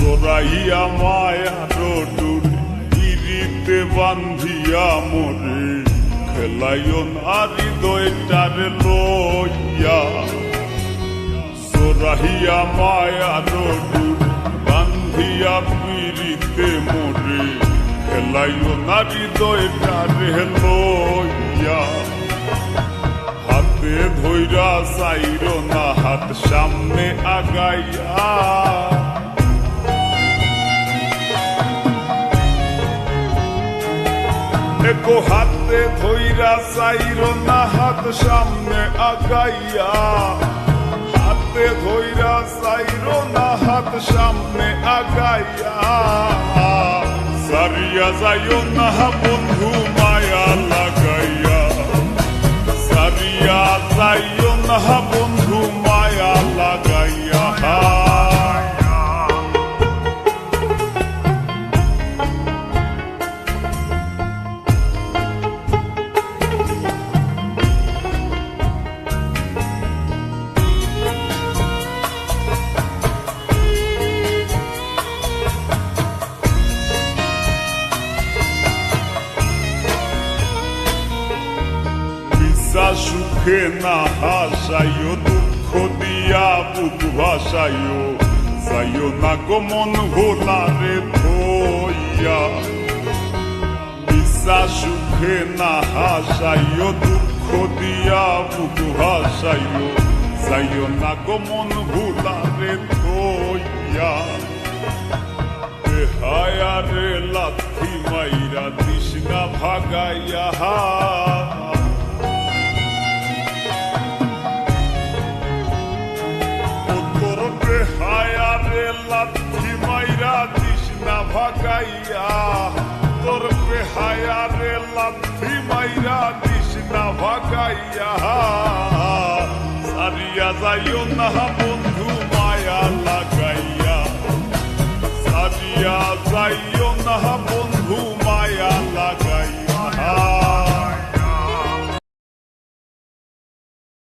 জড়াইয়া মায়ার ডোরে ইরিতে বান্ধিয়া মোরে খেলাইও না হৃদয়টারে লইয়া জড়াইয়া মায়ার ডোরে বান্ধিয়া পিরিতে মোরে খেলাইও না হৃদয়টারে লইয়া হাতে ধইরা চাইরো না হাত সামনে আগাইয়া একো হাতে ধইরা চাইরো না হাত সামনে আগাইয়া হাতে ধইরা চাইরো না হাত সামনে আগাইয়া সারিয়া যাইও না বন্ধু মায়া লাগাইয়া সারিয়া যাইও না বন্ধু মায়া লাগাইয়া সুখে না হাসাইও দুঃখ দিয়া বুক ভাসাইও যাইও না গো মন ভোলারে ধইয়া বিশ্বাস সুখে না হাসাইও দুঃখ দিয়া বুক ভাসাইও যাইও না গো মন ভোলারে ধইয়া হায়ারে লাথি মাইরা তৃষ্ণা ভাগাইয়া হায়ারে লাথি মাইরা তৃষ্ণা ভাগাইয়া তোর হায়ারে লাথি মাইরা তৃষ্ণা ভাগাইয়া সারিয়া যাইও না বন্ধু মায়া লাগাইয়া সারিয়া যাইও না